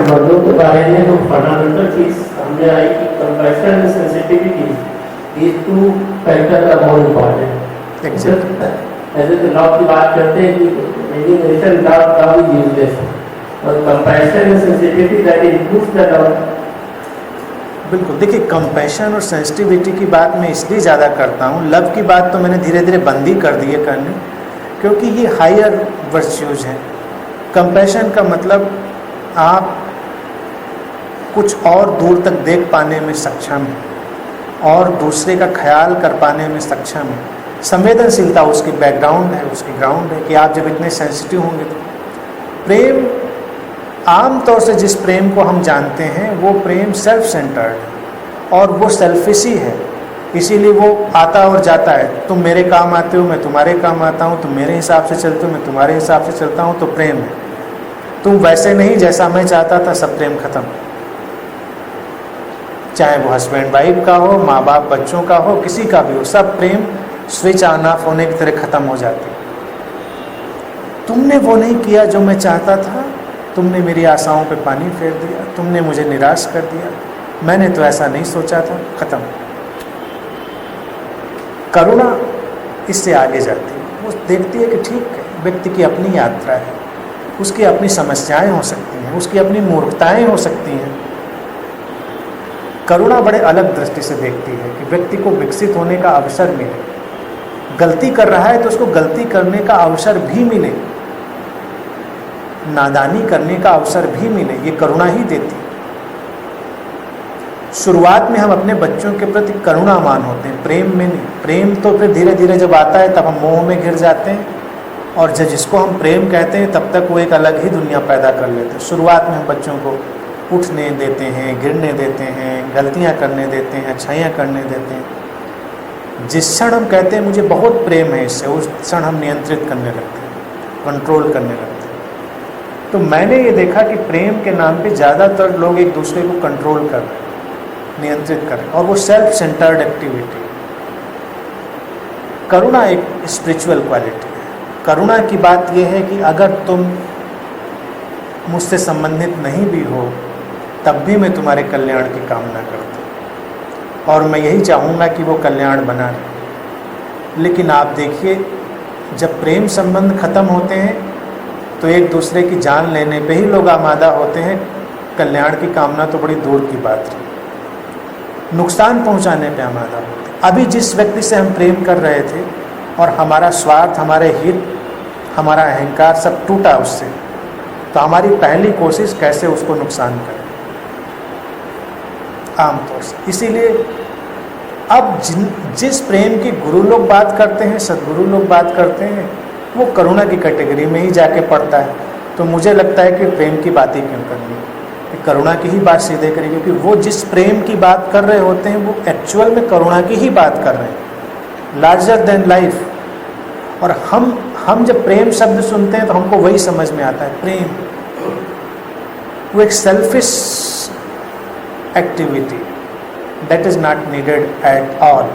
मर्दों के बारे में जो फंडामेंटल चीज हमने आई कि compassion and sensitivity, these two factors are more important. ऐसे तो लव की बात करते हैं कि लव इज यूजलेस, और compassion and sensitivity that improves the love. बिल्कुल, देखिए कंपैशन और सेंसिटिविटी की बात मैं इसलिए ज़्यादा करता हूँ, लव की बात तो मैंने धीरे धीरे बंद ही कर दी है करनी, क्योंकि ये हायर वर्च्यूज हैं। कंपैशन का मतलब आप कुछ और दूर तक देख पाने में सक्षम है और दूसरे का ख्याल कर पाने में सक्षम है। संवेदनशीलता उसकी बैकग्राउंड है, उसकी ग्राउंड है कि आप जब इतने सेंसिटिव होंगे तो प्रेम, आम तौर से जिस प्रेम को हम जानते हैं वो प्रेम सेल्फ सेंटर्ड है और वो सेल्फिश ही है, इसीलिए वो आता और जाता है। तुम मेरे काम आते हो, मैं तुम्हारे काम आता हूँ, तुम मेरे हिसाब से चलते हो, मैं तुम्हारे हिसाब से चलता हूँ, तो प्रेम है। तुम वैसे नहीं जैसा मैं चाहता था, सब प्रेम खत्म। चाहे वो हस्बैंड वाइफ का हो, माँ बाप बच्चों का हो, किसी का भी हो, सब प्रेम स्विच ऑन ऑफ होने की तरह ख़त्म हो जाती है। तुमने वो नहीं किया जो मैं चाहता था, तुमने मेरी आशाओं पे पानी फेर दिया, तुमने मुझे निराश कर दिया, मैंने तो ऐसा नहीं सोचा था, ख़त्म। करुणा इससे आगे जाती है, वो देखती है कि ठीक है, व्यक्ति की अपनी यात्रा है, उसकी अपनी समस्याएं हो सकती हैं, उसकी अपनी मूर्खताएं हो सकती हैं। करुणा बड़े अलग दृष्टि से देखती है कि व्यक्ति को विकसित होने का अवसर मिले, गलती कर रहा है तो उसको गलती करने का अवसर भी मिले, नादानी करने का अवसर भी मिले, ये करुणा ही देती है। शुरुआत में हम अपने बच्चों के प्रति करुणावान होते हैं, प्रेम में नहीं। प्रेम तो फिर धीरे धीरे जब आता है तब हम मोह में घिर जाते हैं, और जब जिसको हम प्रेम कहते हैं तब तक वो एक अलग ही दुनिया पैदा कर लेते हैं। शुरुआत में हम बच्चों को उठने देते हैं, गिरने देते हैं, गलतियां करने देते हैं, अच्छाइयाँ करने देते हैं। जिस क्षण हम कहते हैं मुझे बहुत प्रेम है इससे, उस क्षण हम नियंत्रित करने लगते हैं, कंट्रोल करने लगते हैं। तो मैंने ये देखा कि प्रेम के नाम पे ज़्यादातर लोग एक दूसरे को कंट्रोल कर रहे हैं, नियंत्रित कर रहे हैं, और वो सेल्फ सेंटर्ड एक्टिविटी। करुणा एक स्पिरिचुअल क्वालिटी है। करुणा की बात यह है कि अगर तुम मुझसे संबंधित नहीं भी हो तब भी मैं तुम्हारे कल्याण की कामना करता हूँ, और मैं यही चाहूँगा कि वो कल्याण बना रहे। लेकिन आप देखिए, जब प्रेम संबंध खत्म होते हैं तो एक दूसरे की जान लेने पे ही लोग आमादा होते हैं, कल्याण की कामना तो बड़ी दूर की बात है, नुकसान पहुंचाने पे आमादा होते हैं। अभी जिस व्यक्ति से हम प्रेम कर रहे थे और हमारा स्वार्थ, हमारे हित, हमारा अहंकार सब टूटा उससे, तो हमारी पहली कोशिश कैसे उसको नुकसान करें, आमतौर से। इसीलिए अब जिस प्रेम की गुरु लोग बात करते हैं, सदगुरु लोग बात करते हैं, वो करुणा की कैटेगरी में ही जाके पड़ता है। तो मुझे लगता है कि प्रेम की बात ही क्यों करनी, कि करुणा की ही बात सीधे करें, क्योंकि वो जिस प्रेम की बात कर रहे होते हैं वो एक्चुअल में करुणा की ही बात कर रहे हैं, लार्जर देन लाइफ। और हम जब प्रेम शब्द सुनते हैं तो हमको वही समझ में आता है, प्रेम वो एक selfish activity that is not needed at all.